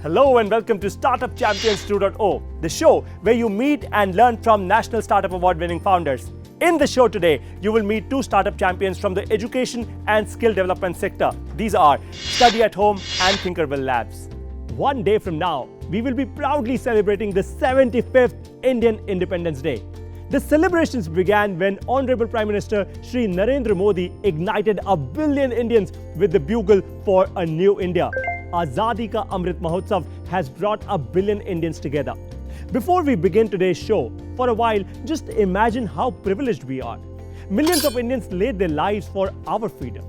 Hello and welcome to Startup Champions 2.0, the show where you meet and learn from National Startup Award winning founders. In the show today, you will meet two startup champions from the education and skill development sector. These are Study at Home and Thinkerville Labs. One day from now, we will be proudly celebrating the 75th Indian Independence Day. The celebrations began when Honorable Prime Minister Shri Narendra Modi ignited 1 billion Indians with the bugle for a new India. Azadi Ka Amrit Mahotsav has brought 1 billion Indians together. Before we begin today's show, for a while, just imagine how privileged we are. Millions of Indians laid their lives for our freedom.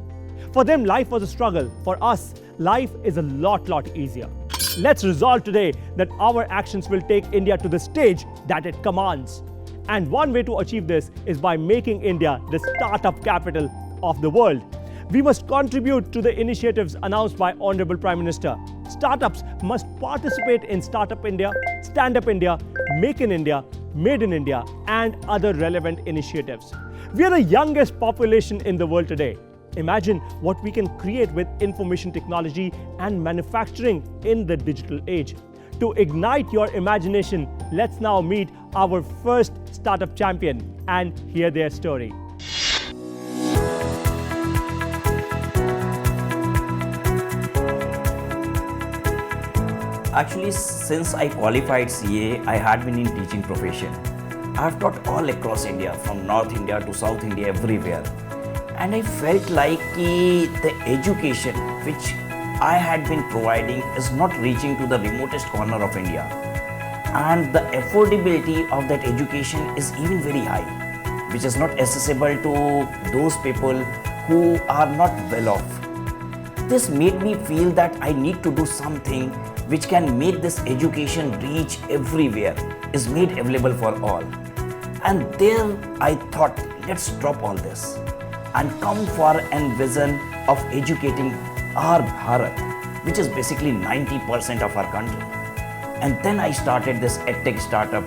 For them, life was a struggle. For us, life is a lot easier. Let's resolve today that our actions will take India to the stage that it commands. And one way to achieve this is by making India the startup capital of the world. We must contribute to the initiatives announced by Honorable Prime Minister. Startups must participate in Startup India, Stand Up India, Make in India, Made in India, and other relevant initiatives. We are the youngest population in the world today. Imagine what we can create with information technology and manufacturing in the digital age. To ignite your imagination, let's now meet our first startup champion and hear their story. Actually, since I qualified CA, I had been in teaching profession. I have taught all across India, from North India to South India, everywhere. And I felt like the education which I had been providing is not reaching to the remotest corner of India. And the affordability of that education is even very high, which is not accessible to those people who are not well off. This made me feel that I need to do something which can make this education reach everywhere, is made available for all. And there I thought, let's drop all this and come for a vision of educating our Bharat, which is basically 90% of our country. And then I started this EdTech startup,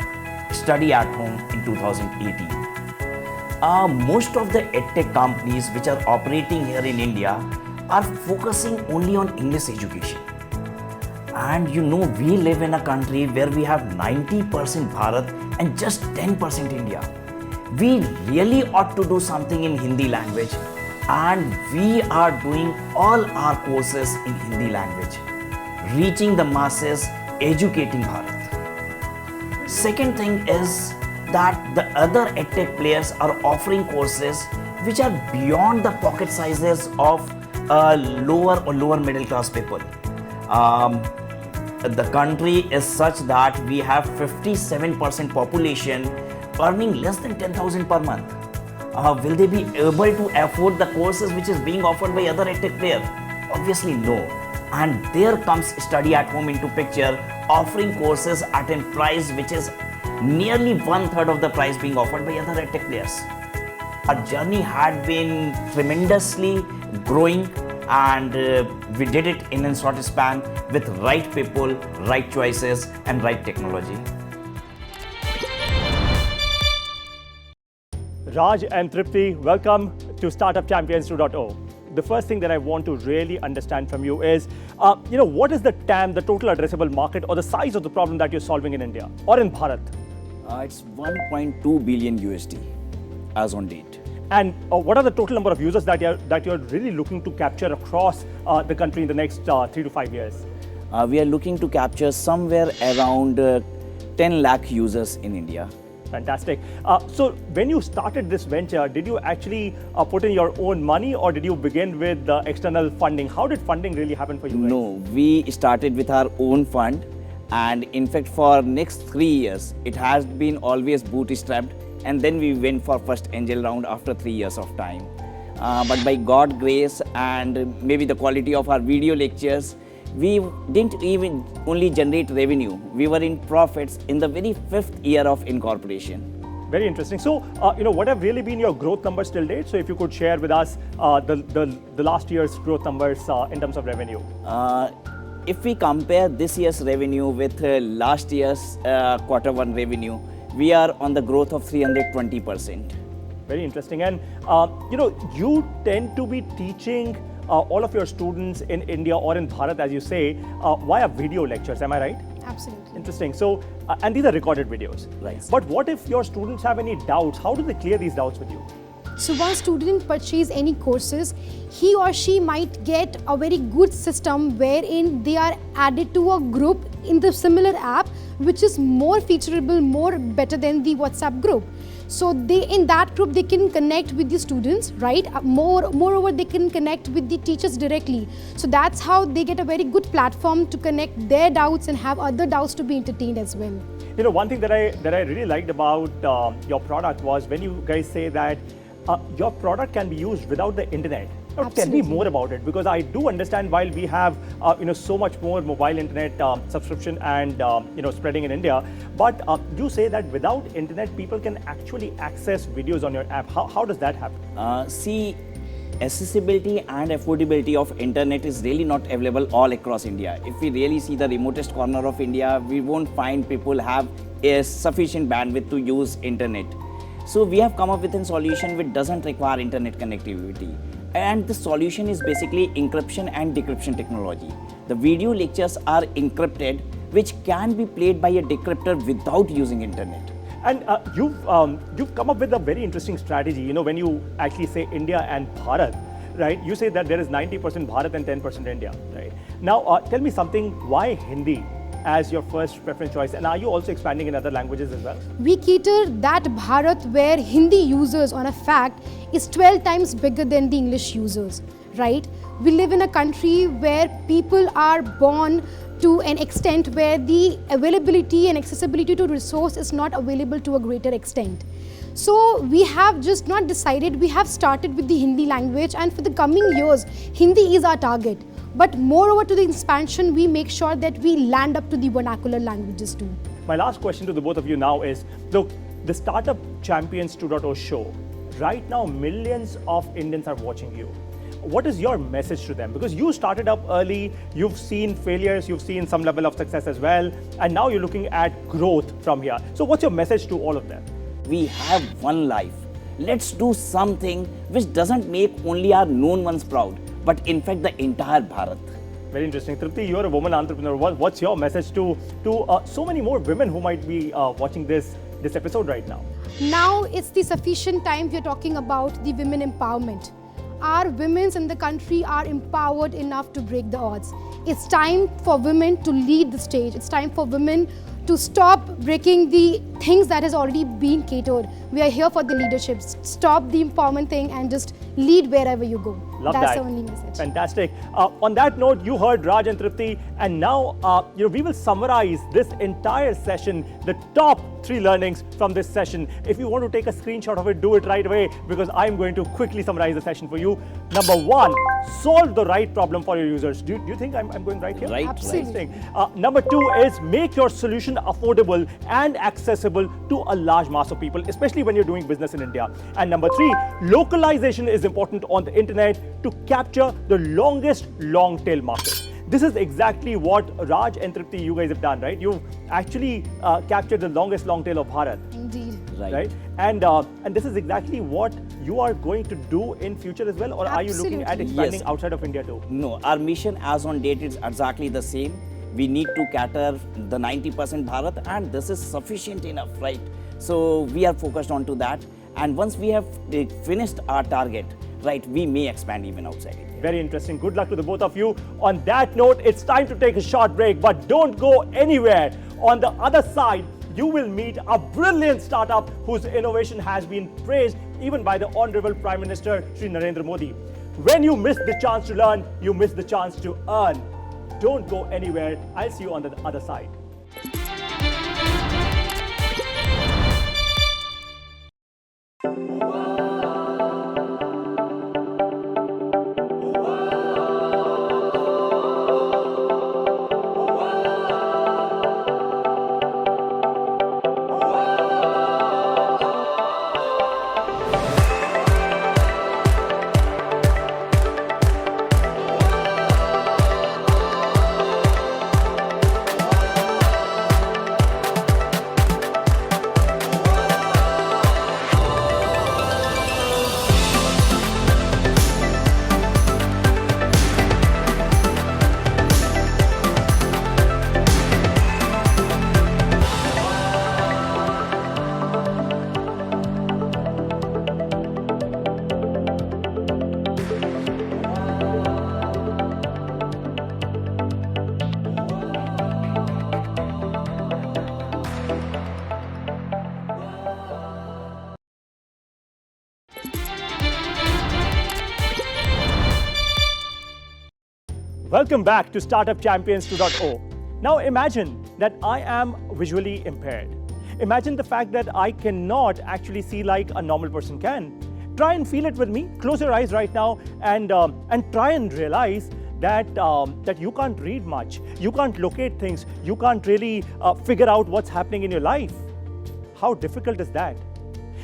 Study at Home, in 2018. Most of the EdTech companies which are operating here in India are focusing only on English education. And you know, we live in a country where we have 90% Bharat and just 10% India. We really ought to do something in Hindi language, and we are doing all our courses in Hindi language, reaching the masses, educating Bharat. Second thing is that the other EdTech players are offering courses which are beyond the pocket sizes of lower or lower middle class people. The country is such that we have 57% population earning less than 10,000 per month. Will they be able to afford the courses which is being offered by other EdTech players? Obviously no. And there comes Study at Home into picture, offering courses at a price which is nearly 1/3 of the price being offered by other EdTech players. Our journey had been tremendously growing, and we did it in a short span with right people, right choices, and right technology. Raj and Tripti, welcome to Startup Champions 2.0. The first thing that I want to really understand from you is, what is the TAM, the total addressable market, or the size of the problem that you're solving in India or in Bharat? It's 1.2 billion USD as on date. And what are the total number of users that you're really looking to capture across the country in the next 3 to 5 years? We are looking to capture somewhere around 10 lakh users in India. Fantastic. So when you started this venture, did you actually put in your own money, or did you begin with external funding? How did funding really happen for you guys? No, we started with our own fund, and in fact for next 3 years, it has been always bootstrapped, and then we went for first angel round after 3 years of time. But by God's grace and maybe the quality of our video lectures, we didn't even only generate revenue, we were in profits in the very 5th year of incorporation. Very interesting. So, what have really been your growth numbers till date? So if you could share with us the last year's growth numbers in terms of revenue. If we compare this year's revenue with last year's Q1 revenue, we are on the growth of 320%. Very interesting. And, you tend to be teaching all of your students in India or in Bharat, as you say, via video lectures. Am I right? Absolutely. Interesting. So, and these are recorded videos. Right. But what if your students have any doubts? How do they clear these doubts with you? So once student purchase any courses, he or she might get a very good system wherein they are added to a group in the similar app, which is more featureable, more better than the WhatsApp group. So they in that group they can connect with the students, right? Moreover, they can connect with the teachers directly. So that's how they get a very good platform to connect their doubts and have other doubts to be entertained as well. You know, one thing that I really liked about your product was when you guys say that your product can be used without the internet. Now, tell me Absolutely. more about it, because I do understand while we have so much more mobile internet subscription and spreading in India, but you say that without internet people can actually access videos on your app. How does that happen? See, accessibility and affordability of internet is really not available all across India. If we really see the remotest corner of India, we won't find people have a sufficient bandwidth to use internet. So we have come up with a solution which doesn't require internet connectivity. And the solution is basically encryption and decryption technology. The video lectures are encrypted, which can be played by a decryptor without using internet. And you've come up with a very interesting strategy. You know, when you actually say India and Bharat, right? You say that there is 90% Bharat and 10% India, right? Now, tell me something. Why Hindi as your first preference choice, and are you also expanding in other languages as well? We cater that Bharat where Hindi users on a fact is 12 times bigger than the English users, right? We live in a country where people are born to an extent where the availability and accessibility to resource is not available to a greater extent. So we have just not decided, we have started with the Hindi language, and for the coming years, Hindi is our target. But moreover to the expansion, we make sure that we land up to the vernacular languages too. My last question to the both of you now is, look, the Startup Champions 2.0 show, right now millions of Indians are watching you. What is your message to them? Because you started up early, you've seen failures, you've seen some level of success as well, and now you're looking at growth from here. So what's your message to all of them? We have one life. Let's do something which doesn't make only our known ones proud, but in fact the entire Bharat. Very interesting. Tripti, you're a woman entrepreneur. What's your message to so many more women who might be watching this episode right now? Now it's the sufficient time we are talking about the women empowerment. Our women in the country are empowered enough to break the odds. It's time for women to lead the stage. It's time for women to stop breaking the things that has already been catered. We are here for the leadership. Stop the empowerment thing and just lead wherever you go. Love That's that. the only message. Fantastic. On that note, you heard Raj and Tripti, and now we will summarize this entire session, the top 3 learnings from this session. If you want to take a screenshot of it, do it right away, because I'm going to quickly summarize the session for you. Number 1, solve the right problem for your users. Do you think I'm going right here? Right. Absolutely. Interesting. Number 2 is make your solution affordable and accessible to a large mass of people, especially when you're doing business in India. And number 3, localization is important on the internet to capture the longest long tail market. This is exactly what Raj and Tripti, you guys have done, right? You've actually captured the longest long tail of Bharat. Indeed. Right? And this is exactly what you are going to do in future as well, or are you looking at Absolutely. expanding Yes. outside of India too? No, our mission as on date is exactly the same. We need to cater the 90% Bharat, and this is sufficient enough, right? So we are focused on to that. And once we have finished our target, right, we may expand even outside India. Very interesting. Good luck to the both of you. On that note, it's time to take a short break, but don't go anywhere. On the other side, you will meet a brilliant startup whose innovation has been praised even by the Honorable Prime Minister Shri Narendra Modi. When you miss the chance to learn, you miss the chance to earn. Don't go anywhere. I'll see you on the other side. Welcome back to Startup Champions 2.0. Now imagine that I am visually impaired. Imagine the fact that I cannot actually see like a normal person can. Try and feel it with me. Close your eyes right now and try and realize that you can't read much. You can't locate things. You can't really figure out what's happening in your life. How difficult is that?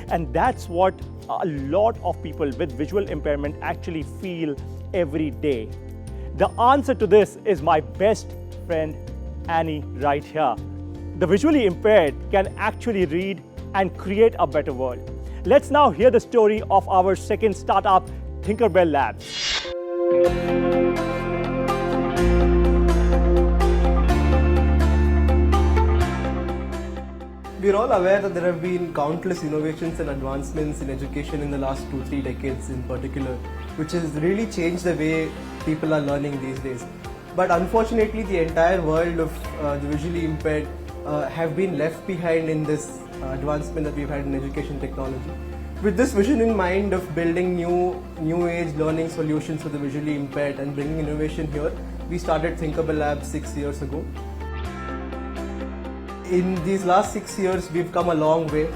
And that's what a lot of people with visual impairment actually feel every day. The answer to this is my best friend Annie right here. The visually impaired can actually read and create a better world. Let's now hear the story of our second startup, Tinkerbell Labs. We're all aware that there have been countless innovations and advancements in education in the last 2-3 decades in particular, which has really changed the way people are learning these days. But unfortunately, the entire world of the visually impaired have been left behind in this advancement that we've had in education technology. With this vision in mind of building new age learning solutions for the visually impaired and bringing innovation here, we started Tinkerbell Labs 6 years ago. In these last 6 years, we've come a long way.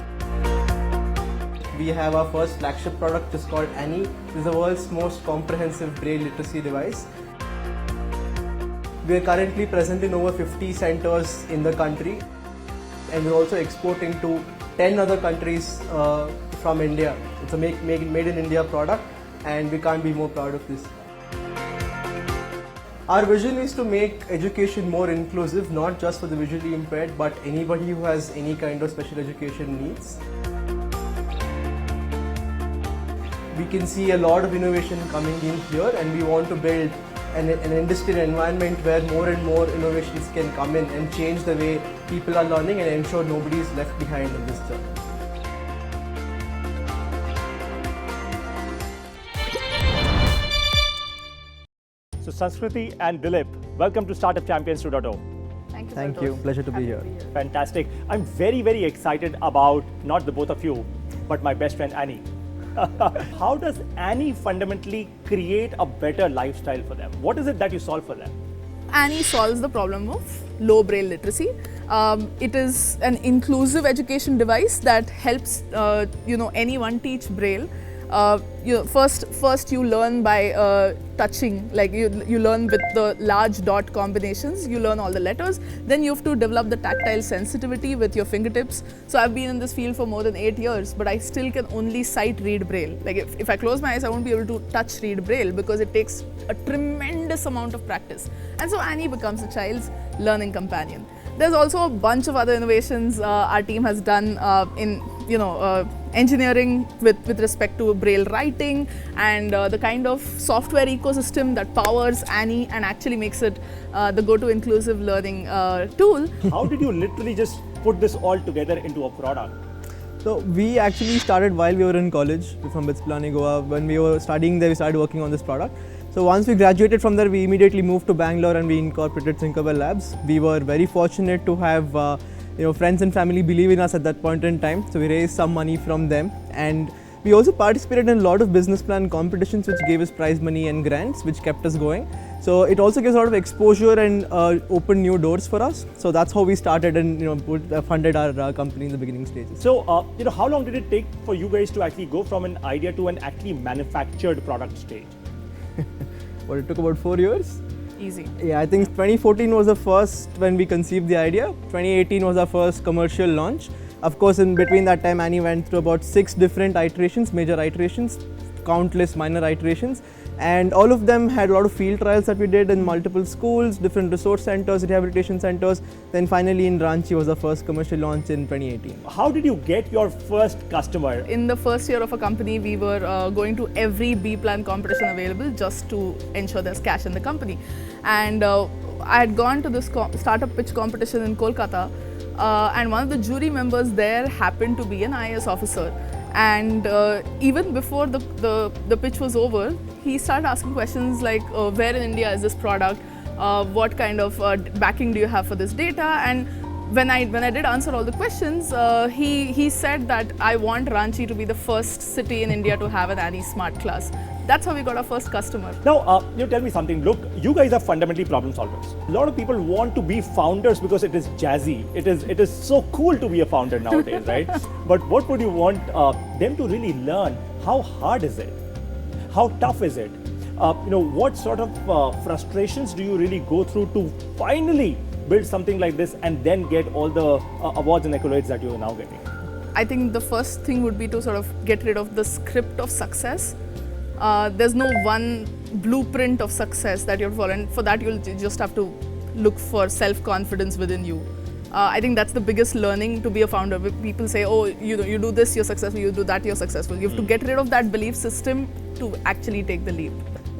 We have our first flagship product, which is called Annie. It is the world's most comprehensive braille literacy device. We are currently present in over 50 centers in the country, and we're also exporting to 10 other countries from India. It's a made in India product, and we can't be more proud of this. Our vision is to make education more inclusive, not just for the visually impaired, but anybody who has any kind of special education needs. We can see a lot of innovation coming in here, and we want to build an industrial environment where more and more innovations can come in and change the way people are learning and ensure nobody is left behind in this journey. So Sanskriti and Dilip, welcome to Startup Champions 2.0. Thank you. Pleasure to be here. Fantastic. I'm very, very excited about not the both of you, but my best friend Annie. How does Annie fundamentally create a better lifestyle for them? What is it that you solve for them? Annie solves the problem of low braille literacy. It is an inclusive education device that helps anyone teach braille. First you learn by touching, like you learn with the large dot combinations, you learn all the letters, then you have to develop the tactile sensitivity with your fingertips. So I've been in this field for more than 8 years, but I still can only sight read braille. Like if I close my eyes, I won't be able to touch read braille because it takes a tremendous amount of practice. And so Annie becomes a child's learning companion. There's also a bunch of other innovations our team has done in engineering with respect to braille writing and the kind of software ecosystem that powers Annie and actually makes it the go-to inclusive learning tool. How did you literally just put this all together into a product? So we actually started while we were in college from BITS Pilani, Goa. When we were studying there, we started working on this product. So once we graduated from there, we immediately moved to Bangalore and we incorporated Tinkerbell Labs. We were very fortunate to have friends and family believe in us at that point in time. So we raised some money from them, and we also participated in a lot of business plan competitions, which gave us prize money and grants, which kept us going. So it also gives a lot of exposure and opened new doors for us. So that's how we started and funded our company in the beginning stages. So how long did it take for you guys to actually go from an idea to an actually manufactured product stage? Well, it took about 4 years. Easy. Yeah, I think 2014 was the first when we conceived the idea. 2018 was our first commercial launch. Of course, in between that time, Annie went through about 6 different iterations, major iterations, countless minor iterations. And all of them had a lot of field trials that we did in multiple schools, different resource centers, rehabilitation centers. Then finally in Ranchi was our first commercial launch in 2018. How did you get your first customer? In the first year of a company, we were going to every B-plan competition available just to ensure there's cash in the company. And I had gone to this startup pitch competition in Kolkata, and one of the jury members there happened to be an IAS officer. And even before the pitch was over, he started asking questions like, where in India is this product? What kind of backing do you have for this data? And when I did answer all the questions, he said that I want Ranchi to be the first city in India to have an Annie Smart class. that's how we got our first customer. Now, you tell me something. Look, you guys are fundamentally problem solvers. A lot of people want to be founders because it is jazzy. It is so cool to be a founder nowadays, right? But what would you want them to really learn? How hard is it? How tough is it? What sort of frustrations do you really go through to finally build something like this and then get all the awards and accolades that you are now getting? I think the first thing would be to sort of get rid of the script of success. There's no one blueprint of success that you have to follow, and for that you'll just have to look for self-confidence within you. I think that's the biggest learning to be a founder. People say, oh, you do this, you're successful, you do that, you're successful. You have to get rid of that belief system to actually take the leap.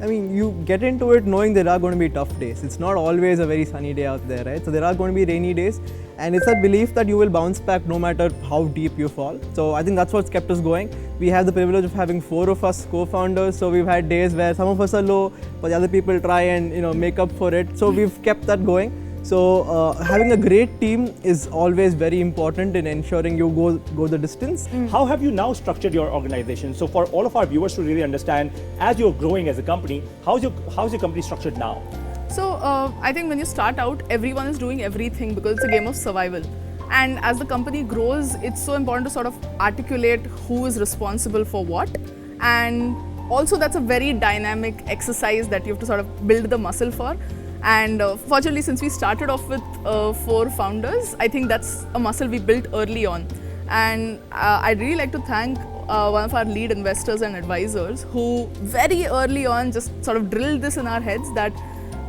I mean, you get into it knowing there are going to be tough days. It's not always a very sunny day out there, right? So there are going to be rainy days, and it's that belief that you will bounce back no matter how deep you fall. So I think that's what's kept us going. We have the privilege of having 4 of us co-founders, so we've had days where some of us are low, but the other people try and make up for it. So we've kept that going. So having a great team is always very important in ensuring you go the distance. How have you now structured your organization? So for all of our viewers to really understand, as you're growing as a company, how's your company structured now? So I think when you start out, everyone is doing everything because it's a game of survival. And as the company grows, it's so important to sort of articulate who is responsible for what. And also that's a very dynamic exercise that you have to sort of build the muscle for. And fortunately, since we started off with 4 founders, I think that's a muscle we built early on. And I'd really like to thank one of our lead investors and advisors who very early on just sort of drilled this in our heads that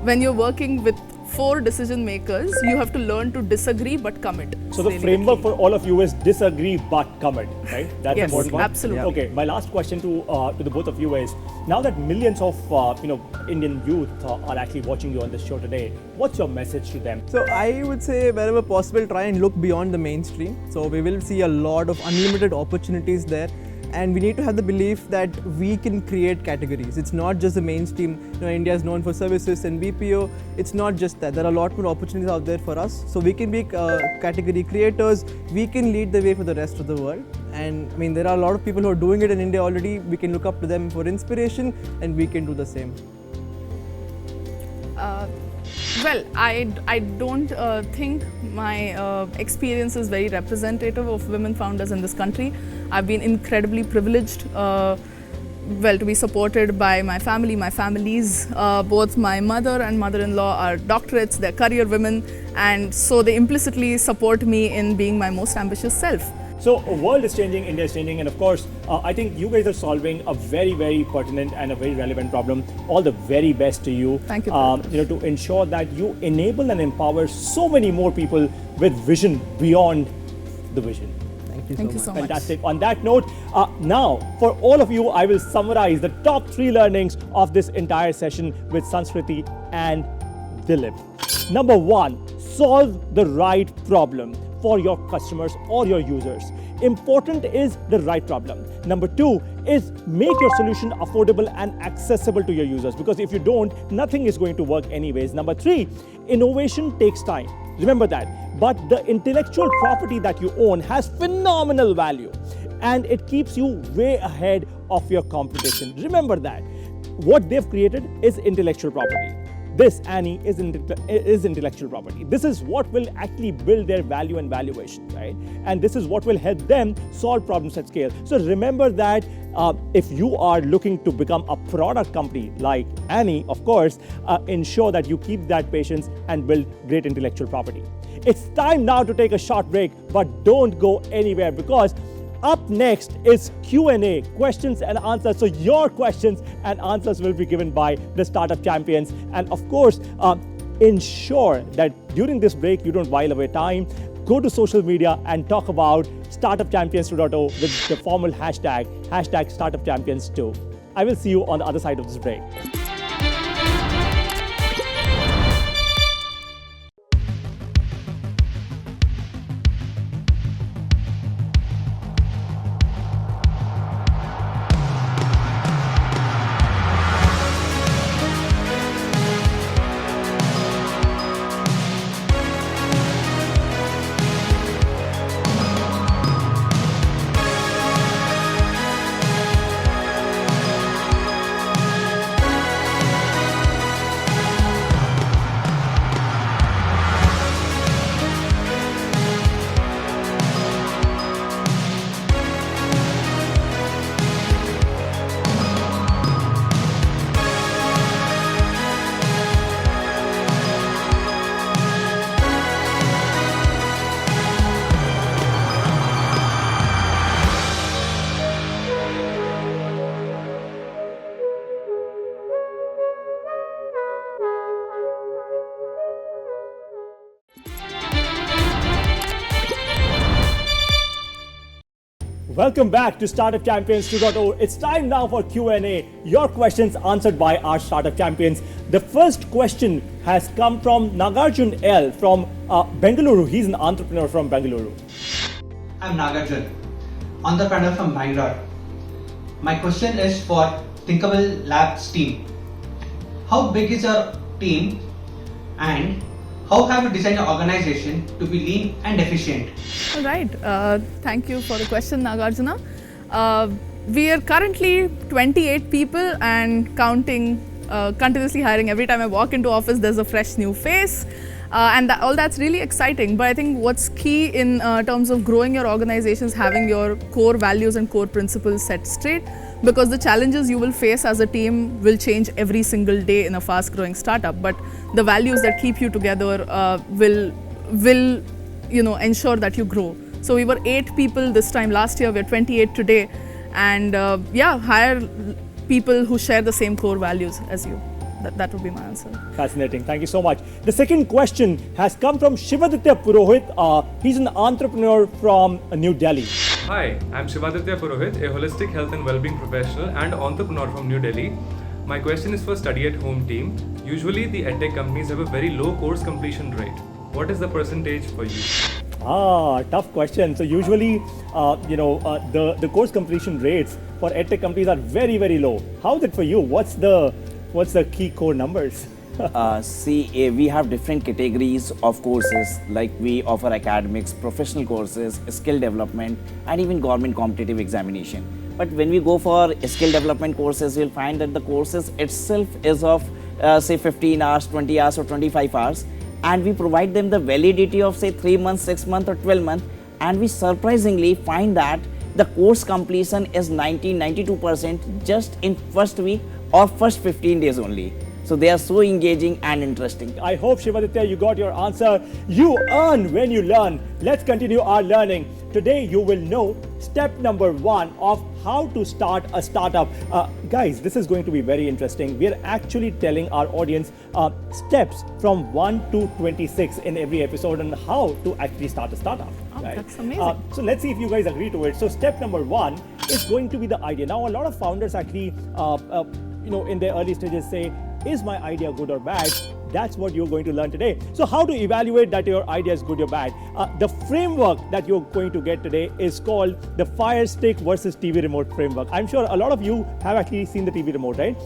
when you're working with 4 decision makers, you have to learn to disagree but commit. So the framework for all of you is disagree but commit, right? That's Yes, important one. absolutely. Okay, my last question to the both of you is, now that millions of Indian youth are actually watching you on this show today, what's your message to them? So I would say wherever possible, try and look beyond the mainstream. So we will see a lot of unlimited opportunities there. And we need to have the belief that we can create categories. It's not just the mainstream. India is known for services and BPO. It's not just that. There are a lot more opportunities out there for us. So we can be category creators. We can lead the way for the rest of the world. And I mean, there are a lot of people who are doing it in India already. We can look up to them for inspiration, and we can do the same. Well, I don't think my experience is very representative of women founders in this country. I've been incredibly privileged, to be supported by my family, my families. Both my mother and mother-in-law are doctorates, they're career women, and so they implicitly support me in being my most ambitious self. So world is changing, India is changing, and of course, I think you guys are solving a very, very pertinent and a very relevant problem. All the very best to you. Thank you. To ensure that you enable and empower so many more people with vision beyond the vision. Thank you so much. Fantastic. On that note, now for all of you, I will summarize the top 3 learnings of this entire session with Sanskriti and Dilip. Number 1, solve the right problem for your customers or your users. Important is the right problem. Number 2 is make your solution affordable and accessible to your users, because if you don't, nothing is going to work anyways. Number 3, innovation takes time. Remember that. But the intellectual property that you own has phenomenal value, and it keeps you way ahead of your competition. Remember that. What they've created is intellectual property. This, Annie, is intellectual property. This is what will actually build their value and valuation, right? And this is what will help them solve problems at scale. So remember that if you are looking to become a product company like Annie, of course, ensure that you keep that patience and build great intellectual property. It's time now to take a short break, but don't go anywhere, because up next is Q&A, questions and answers. So your questions and answers will be given by the Startup Champions. And of course, ensure that during this break, you don't while away time. Go to social media and talk about Startup Champions 2.0 with the formal hashtag Startup Champions 2. I will see you on the other side of this break. Welcome back to Startup Champions 2.0. It's time now for Q&A. Your questions answered by our Startup Champions. The first question has come from Nagarjun L from Bengaluru. He's an entrepreneur from Bengaluru. I'm Nagarjun, entrepreneur from Bangalore. My question is for Thinkable Labs team. How big is your team and how have you designed your organization to be lean and efficient? All right. Thank you for the question, Nagarjuna. We are currently 28 people and counting, continuously hiring. Every time I walk into office, there's a fresh new face. And all that's really exciting. But I think what's key in terms of growing your organization is having your core values and core principles set straight, because the challenges you will face as a team will change every single day in a fast growing startup. But the values that keep you together will ensure that you grow. So we were 8 people this time last year, we're 28 today. And hire people who share the same core values as you. That would be my answer. Fascinating. Thank you so much. The second question has come from Shivaditya Purohit. He's an entrepreneur from New Delhi. Hi, I'm Shivaditya Purohit, a holistic health and well-being professional and entrepreneur from New Delhi. My question is for Study at Home team. Usually the edtech companies have a very low course completion rate. What is the percentage for you? Tough question. So usually, the course completion rates for edtech companies are very, very low. How is it for you? What's the key core numbers? We have different categories of courses, like we offer academics, professional courses, skill development, and even government competitive examination. But when we go for skill development courses, you'll find that the courses itself is of say 15 hours, 20 hours or 25 hours. And we provide them the validity of say 3 months, 6 months or 12 months. And we surprisingly find that the course completion is 92% just in first week or first 15 days only. So they are so engaging and interesting. I hope, Shivaditya, you got your answer. You earn when you learn. Let's continue our learning. Today, you will know step number 1 of how to start a startup. Guys, this is going to be very interesting. We are actually telling our audience steps from 1 to 26 in every episode on how to actually start a startup. Oh, right? that's amazing. So let's see if you guys agree to it. So step number 1 is going to be the idea. Now, a lot of founders actually, in their early stages say, is my idea good or bad? That's what you're going to learn today. So how to evaluate that your idea is good or bad? The framework that you're going to get today is called the Fire Stick versus TV remote framework. I'm sure a lot of you have actually seen the TV remote, right?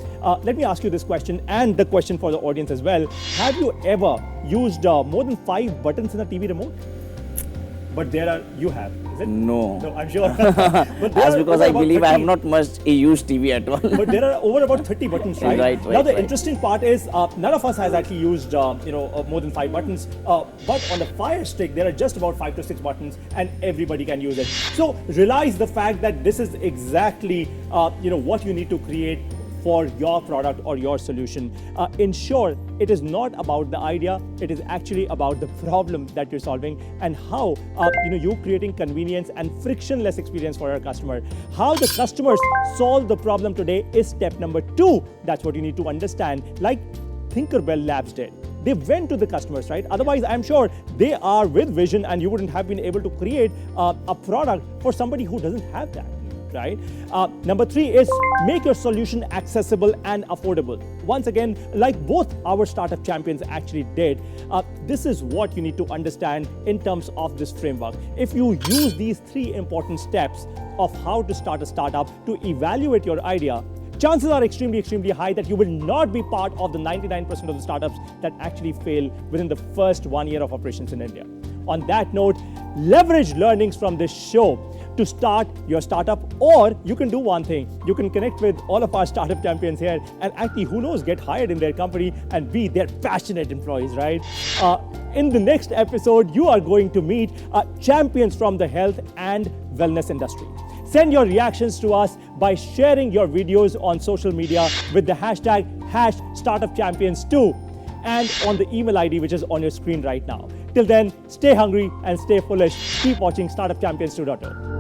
Let me ask you this question and the question for the audience as well. Have you ever used more than 5 buttons in a TV remote? But you have, is it? No. No, I'm sure. That's because I believe I have not much used TV at all. But there are over about 30 buttons, right? Right. Now the interesting part is none of us has actually used more than 5 buttons. But on the Fire Stick, there are just about 5 to 6 buttons, and everybody can use it. So realize the fact that this is exactly what you need to create for your product or your solution. Ensure it is not about the idea, it is actually about the problem that you're solving and how you're creating convenience and frictionless experience for your customer. How the customers solve the problem today is step number 2. That's what you need to understand, like Tinkerbell Labs did. They went to the customers, right? Otherwise, I'm sure they are with vision and you wouldn't have been able to create a product for somebody who doesn't have that. Right? Number 3 is make your solution accessible and affordable. Once again, like both our startup champions actually did, this is what you need to understand in terms of this framework. If you use these 3 important steps of how to start a startup to evaluate your idea, chances are extremely, extremely high that you will not be part of the 99% of the startups that actually fail within the first 1 year of operations in India. On that note, leverage learnings from this show to start your startup, or you can do one thing. You can connect with all of our startup champions here and actually, who knows, get hired in their company and be their passionate employees, right? In the next episode, you are going to meet champions from the health and wellness industry. Send your reactions to us by sharing your videos on social media with the hashtag #StartupChampions2 and on the email ID which is on your screen right now. Till then, stay hungry and stay foolish. Keep watching Startup Champions 2.0.